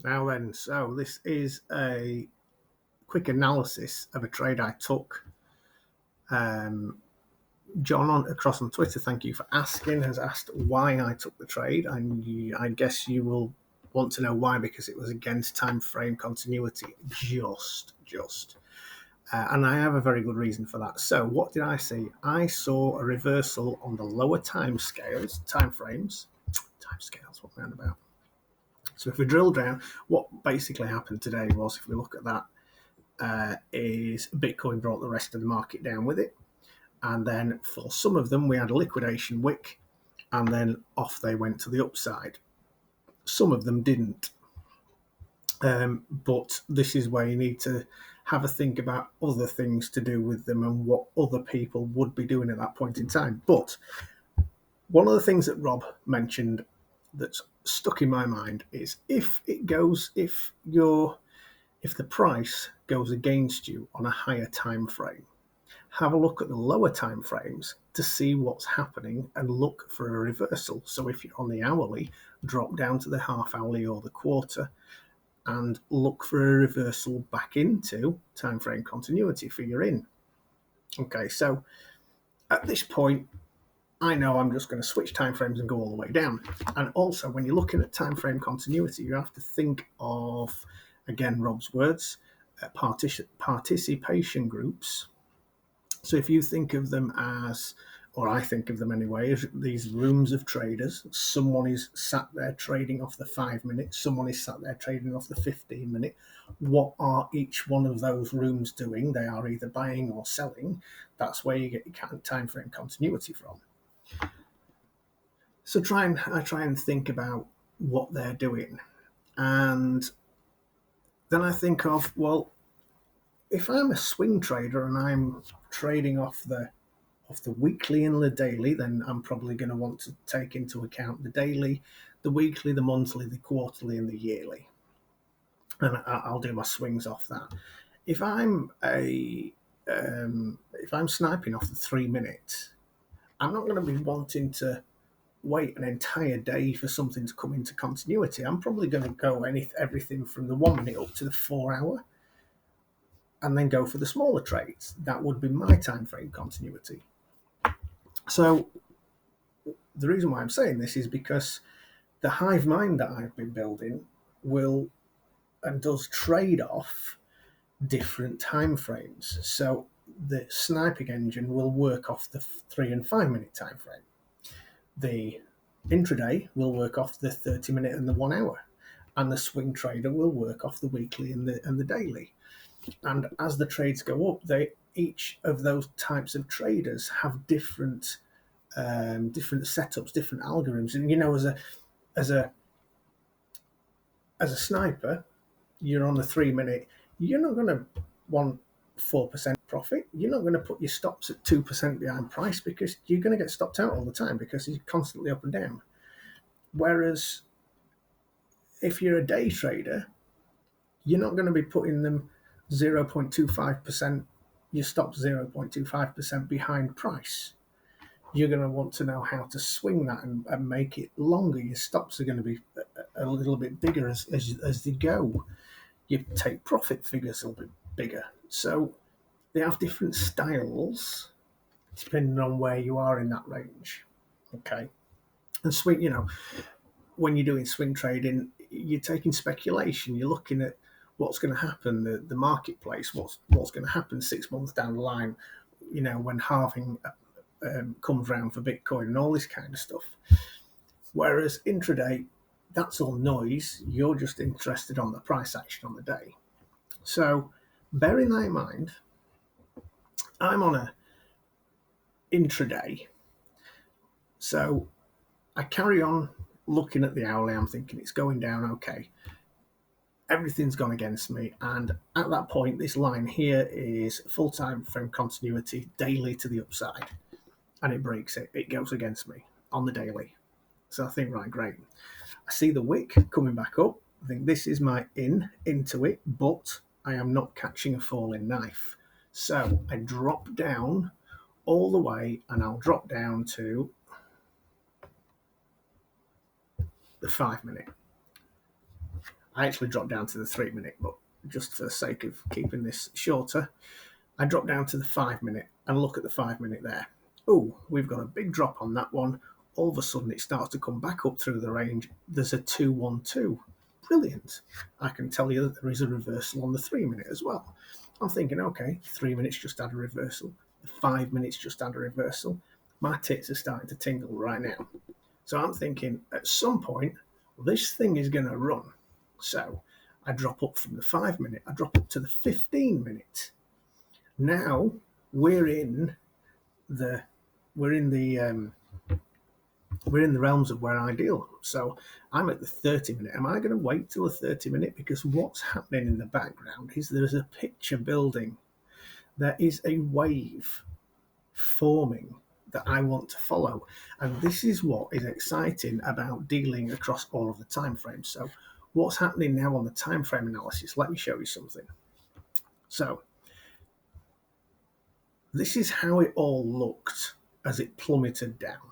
Now then, so this is a quick analysis of a trade I took. John across on Twitter, thank you for asking, has asked why I took the trade, and I guess you will want to know why, because it was against time frame continuity, just. And I have a very good reason for that. So what did I see? I saw a reversal on the lower time scales, time frames, what am I on about? So if we drill down, what basically happened today was, if we look at that, is Bitcoin brought the rest of the market down with it. And then for some of them, we had a liquidation wick, and then off they went to the upside. Some of them didn't. But this is where you need to have a think about other things to do with them and what other people would be doing at that point in time. But one of the things that Rob mentioned that's stuck in my mind is if the price goes against you on a higher time frame, have a look at the lower time frames to see what's happening and look for a reversal. So if you're on the hourly, drop down to the half hourly or the quarter and look for a reversal back into time frame continuity for your in. Okay, so at this point, I know I'm just going to switch timeframes and go all the way down. And also, when you're looking at time frame continuity, you have to think of, again, Rob's words, participation groups. So if you think of them as, or I think of them anyway, as these rooms of traders, someone is sat there trading off the 5 minutes, someone is sat there trading off the 15-minute. What are each one of those rooms doing? They are either buying or selling. That's where you get your time frame continuity from. So I try and think about what they're doing. And then I think of, well, if I'm a swing trader and I'm trading off the weekly and the daily, then I'm probably going to want to take into account the daily, the weekly, the monthly, the quarterly, and the yearly, and I'll do my swings off that. If I'm if I'm sniping off the 3 minute, I'm not going to be wanting to wait an entire day for something to come into continuity. I'm probably going to go everything from the 1 minute up to the 4 hour, and then go for the smaller trades. That would be my time frame continuity. So the reason why I'm saying this is because the hive mind that I've been building will and does trade off different time frames. So the sniping engine will work off the 3 and 5 minute time frame. The intraday will work off the 30 minute and the 1 hour, and the swing trader will work off the weekly and the daily. And as the trades go up, each of those types of traders have different setups, different algorithms. And as a sniper, you're on the 3 minute. You're not going to want 4% profit. You're not going to put your stops at 2% behind price, because you're going to get stopped out all the time because you're constantly up and down. Whereas if you're a day trader, you're not going to be putting them 0.25%, your stops 0.25% behind price. You're going to want to know how to swing that and make it longer. Your stops are going to be a little bit bigger as they go. You take profit figures a little bit bigger. So they have different styles depending on where you are in that range. Okay. And swing, when you're doing swing trading, you're taking speculation. You're looking at what's going to happen, the marketplace, what's going to happen 6 months down the line, when halving comes around for Bitcoin and all this kind of stuff. Whereas intraday, that's all noise. You're just interested on the price action on the day. So bearing that in mind, I'm on a intraday. So I carry on looking at the hourly. I'm thinking it's going down. Okay. Everything's gone against me. And at that point, this line here is full time frame continuity, daily to the upside. And it breaks it. It goes against me on the daily. So I think, right, great. I see the wick coming back up. I think this is my into it, but I am not catching a falling knife. So I drop down all the way, and I'll drop down to the 5 minute. I actually dropped down to the 3 minute, but just for the sake of keeping this shorter, I drop down to the 5 minute and look at the 5 minute there. Oh, we've got a big drop on that one. All of a sudden it starts to come back up through the range. There's a 212. Brilliant. I can tell you that there is a reversal on the 3 minute as well. I'm thinking, okay, 3 minutes just had a reversal. 5 minutes just had a reversal. My tits are starting to tingle right now. So I'm thinking at some point, this thing is going to run. So I drop up from the 5 minute, I drop up to the 15 minute. Now we're in the realms of where I deal. So I'm at the 30 minute. Am I going to wait till the 30 minute? Because what's happening in the background is there's a picture building. There is a wave forming that I want to follow. And this is what is exciting about dealing across all of the time frames. So what's happening now on the time frame analysis? Let me show you something. So this is how it all looked as it plummeted down.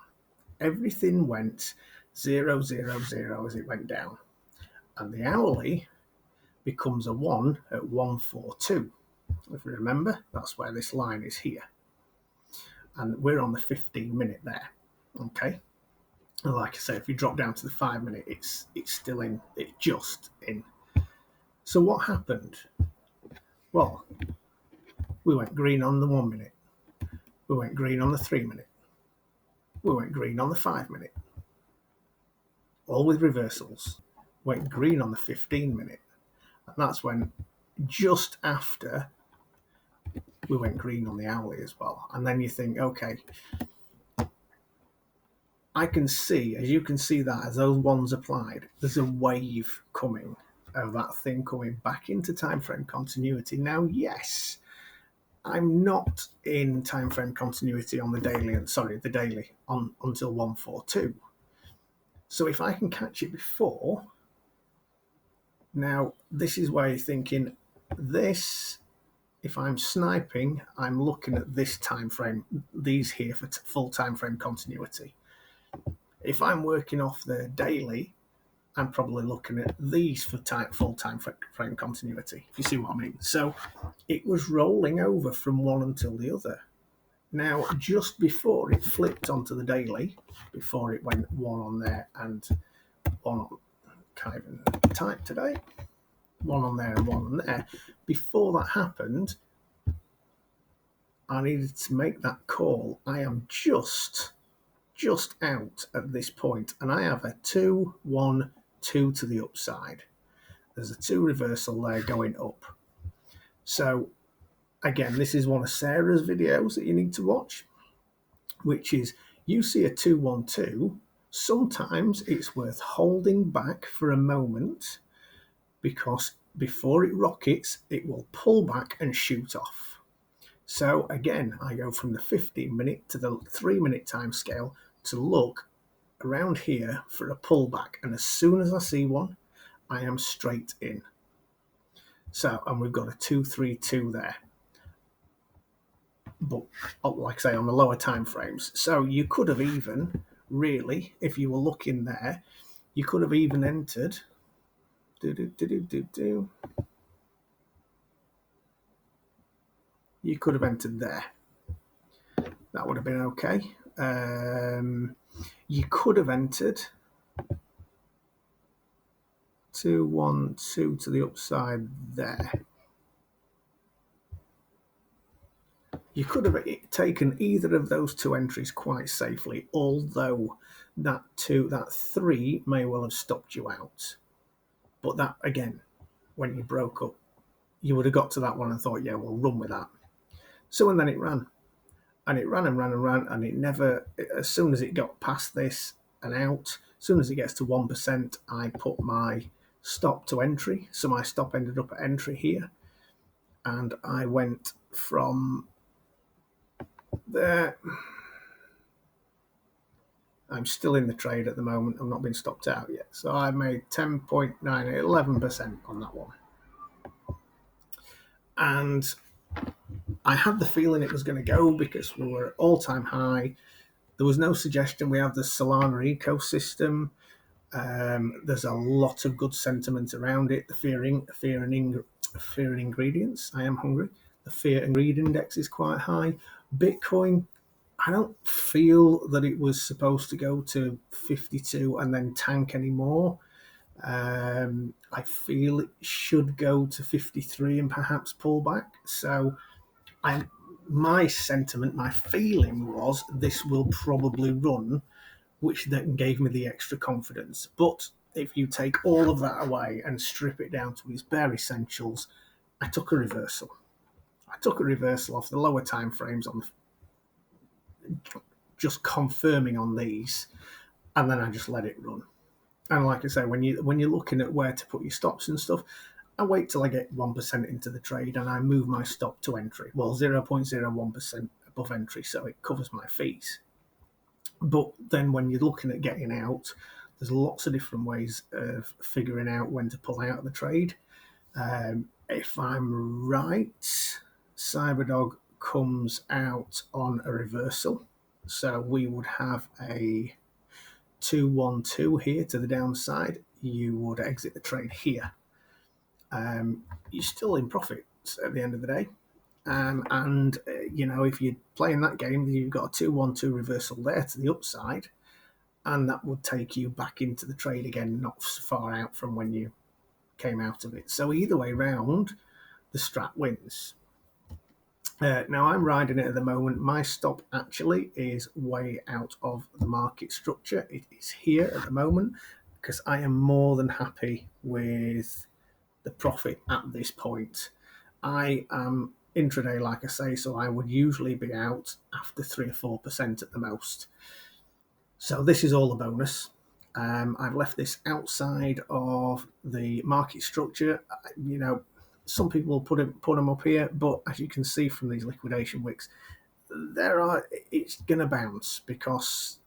Everything went 0, 0, 0 as it went down. And the hourly becomes a 1 at 142. If you remember, that's where this line is here. And we're on the 15 minute there. Okay. And like I say, if you drop down to the 5 minute, it's still in, it's just in. So what happened? Well, we went green on the 1 minute. We went green on the 3 minute. We went green on the 5 minute. All with reversals. Went green on the 15 minute. And that's when, just after, we went green on the hourly as well. And then you think, okay, I can see, as you can see that, as those ones applied, there's a wave coming of that thing coming back into time frame continuity. Now, yes, I'm not in time frame continuity on the daily, until 142. So if I can catch it before, now this is where you're thinking, this, if I'm sniping, I'm looking at this time frame, these here for full time frame continuity. If I'm working off the daily, I'm probably looking at these for full time frame continuity, if you see what I mean. So it was rolling over from one until the other. Now, just before it flipped onto the daily, before it went one on there and one on, can't even type today, one on there and one on there, before that happened, I needed to make that call. I am just out at this point, and I have a 2, 1, 2 to the upside. There's a 2 reversal there going up. So again, this is one of Sarah's videos that you need to watch, which is, you see a 2, 1, 2, sometimes it's worth holding back for a moment, because before it rockets, it will pull back and shoot off. So again, I go from the 15 minute to the 3 minute time scale to look around here for a pullback. And as soon as I see one, I am straight in. So, and we've got a 232 there. But like I say, on the lower time frames. So you could have even, really, if you were looking there, you could have even entered. You could have entered there. That would have been okay. You could have entered 2, 1, 2 to the upside there. You could have taken either of those 2 entries quite safely, although that 3 may well have stopped you out. But that, again, when you broke up, you would have got to that one and thought, yeah, we'll run with that. So, and then it ran. And it ran and ran and ran, and it never, as soon as it got past this and out, as soon as it gets to 1%, I put my stop to entry. So my stop ended up at entry here. And I went from there. I'm still in the trade at the moment. I've not been stopped out yet. So I made 10.9, 11% on that one. And I had the feeling it was going to go because we were at all-time high. There was no suggestion we have the Solana ecosystem. There's a lot of good sentiment around it. The fear and ingredients. I am hungry. The fear and greed index is quite high. Bitcoin, I don't feel that it was supposed to go to 52 and then tank anymore. I feel it should go to 53 and perhaps pull back. So my sentiment, my feeling was this will probably run, which then gave me the extra confidence. But if you take all of that away and strip it down to its bare essentials, I took a reversal. I took a reversal off the lower time frames on just confirming on these, and then I just let it run. And like I say, when you're looking at where to put your stops and stuff, I wait till I get 1% into the trade and I move my stop to entry. Well, 0.01% above entry, so it covers my fees. But then when you're looking at getting out, there's lots of different ways of figuring out when to pull out of the trade. If I'm right, Cyberdog comes out on a reversal. So we would have a 212 here to the downside. You would exit the trade here. You're still in profit at the end of the day. And if you're playing that game, you've got a 212 reversal there to the upside, and that would take you back into the trade again, not far out from when you came out of it. So either way round, the strat wins. Now I'm riding it at the moment. My stop actually is way out of the market structure. It is here at the moment because I am more than happy with the profit at this point. I am intraday, like I say, so I would usually be out after 3 or 4% at the most. So this is all a bonus. I've left this outside of the market structure. Some people will put them up here, but as you can see from these liquidation wicks, it's going to bounce because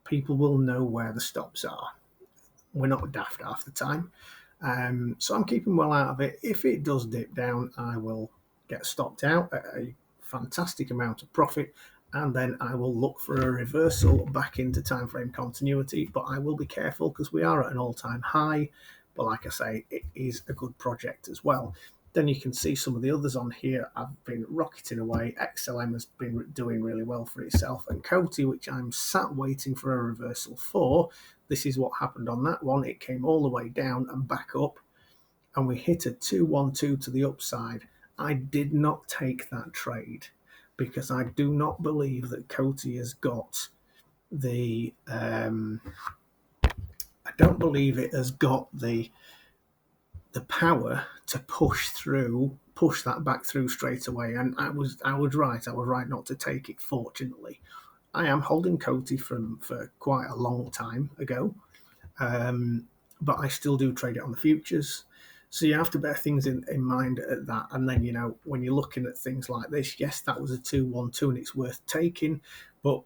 people will know where the stops are. We're not daft half the time. So I'm keeping well out of it. If it does dip down, I will get stopped out at a fantastic amount of profit, and then I will look for a reversal back into time frame continuity. But I will be careful because we are at an all-time high. But like I say, it is a good project as well. Then you can see some of the others on here have been rocketing away. XLM has been doing really well for itself, and Coty, which I'm sat waiting for a reversal for. This is what happened on that one. It came all the way down and back up, and we hit a 212 to the upside. I did not take that trade because I do not believe that Coty has got the I don't believe it has got the power to push that back through straight away. And I was right. I was right not to take it, fortunately. I am holding Coty for quite a long time ago, but I still do trade it on the futures. So you have to bear things in mind at that. And then, when you're looking at things like this, yes, that was a 212 and it's worth taking. But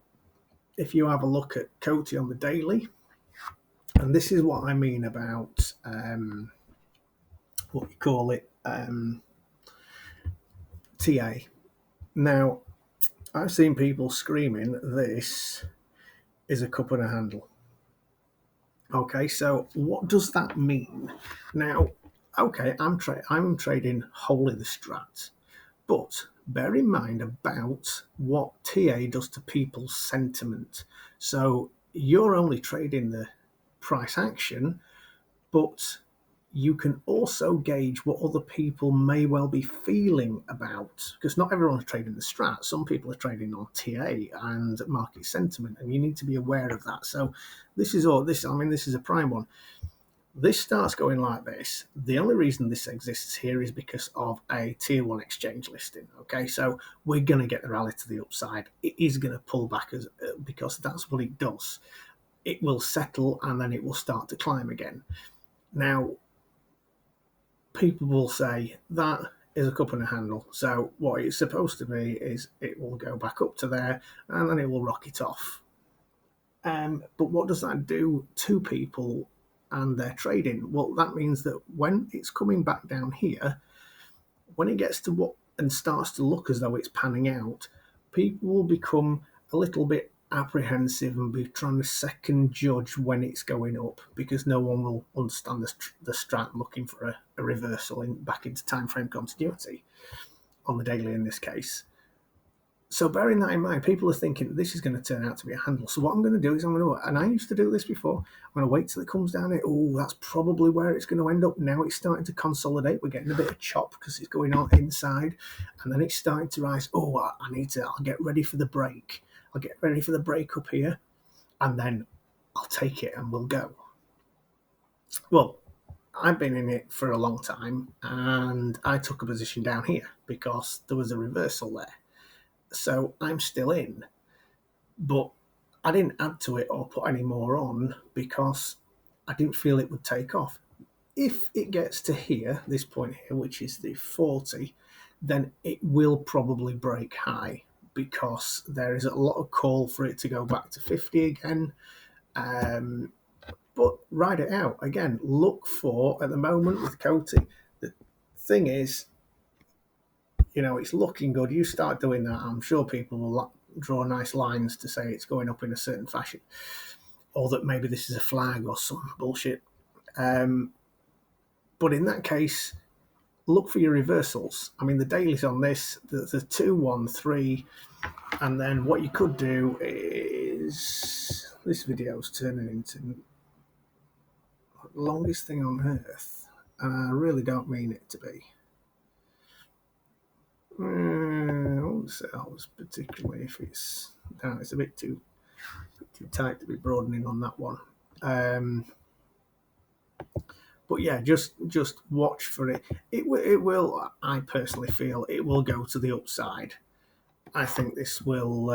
if you have a look at Coty on the daily, and this is what I mean about what you call it, TA. Now, I've seen people screaming, this is a cup and a handle. Okay, so what does that mean? Now, okay, I'm trading wholly the strat, but bear in mind about what TA does to people's sentiment. So you're only trading the price action, but you can also gauge what other people may well be feeling about, because not everyone's trading the strat. Some people are trading on TA and market sentiment, and you need to be aware of that. So this is a prime one. This starts going like this. The only reason this exists here is because of a tier 1 exchange listing. Okay, so we're going to get the rally to the upside. It is going to pull back because that's what it does. It will settle and then it will start to climb again. Now, people will say that is a cup and a handle. So what it's supposed to be is it will go back up to there and then it will rocket off. But what does that do to people and their trading? Well, that means that when it's coming back down here, when it gets to and starts to look as though it's panning out, people will become a little bit apprehensive and be trying to second judge when it's going up, because no one will understand the strat looking for a reversal back into time frame continuity on the daily in this case. So bearing that in mind, people are thinking this is going to turn out to be a handle. So what I'm going to do is and I used to do this before, I'm going to wait till it comes down here. Oh, that's probably where it's going to end up. Now it's starting to consolidate. We're getting a bit of chop because it's going on inside. And then it's starting to rise. Oh, I'll get ready for the break. I'll get ready for the break up here. And then I'll take it and we'll go. Well, I've been in it for a long time and I took a position down here because there was a reversal there. So I'm still in, but I didn't add to it or put any more on because I didn't feel it would take off. If it gets to here, this point here, which is the 40, then it will probably break high because there is a lot of call for it to go back to 50 again. But ride it out. Again, look for, at the moment with Coty, the thing is, it's looking good. You start doing that, I'm sure people will draw nice lines to say it's going up in a certain fashion, or that maybe this is a flag or some bullshit. But in that case, look for your reversals. I mean, the dailies on this, the 2, 1, 3, and then what you could do is, this video's turning into the longest thing on earth, and I really don't mean it to be. Sales, particularly if it's down, it's a bit too tight to be broadening on that one. But yeah, just watch for it. It will. I personally feel it will go to the upside. I think this will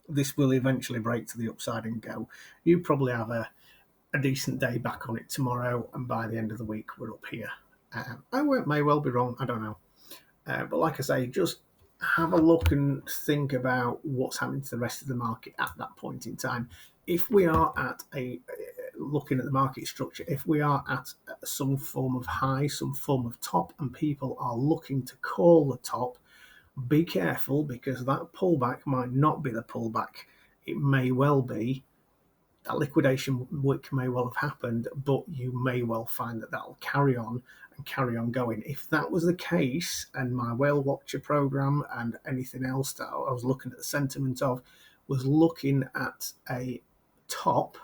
eventually break to the upside and go. You probably have a decent day back on it tomorrow, and by the end of the week we're up here. I may well be wrong. I don't know. But like I say, just have a look and think about what's happening to the rest of the market at that point in time. If we are at looking at the market structure, if we are at some form of high, some form of top, and people are looking to call the top, be careful, because that pullback might not be the pullback. It may well be that liquidation wick may well have happened, but you may well find that will carry on going. If that was the case, and my Whale Watcher program and anything else that I was looking at the sentiment of was looking at a top,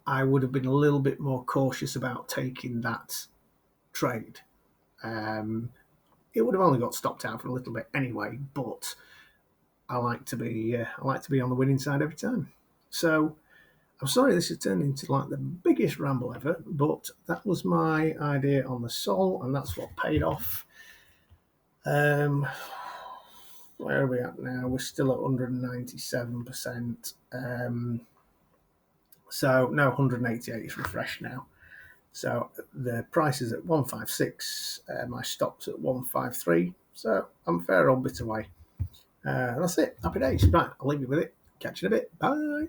I would have been a little bit more cautious about taking that trade. It would have only got stopped out for a little bit anyway, but I like to be on the winning side every time. So I'm sorry this has turned into like the biggest ramble ever, but that was my idea on the sol, and that's what paid off. Where are we at now? We're still at 197%. So no, 188 is refreshed now. So the price is at 156. My stop's at 153. So I'm a fair old bit away. That's it. Happy days. Right, I'll leave you with it. Catch you in a bit. Bye.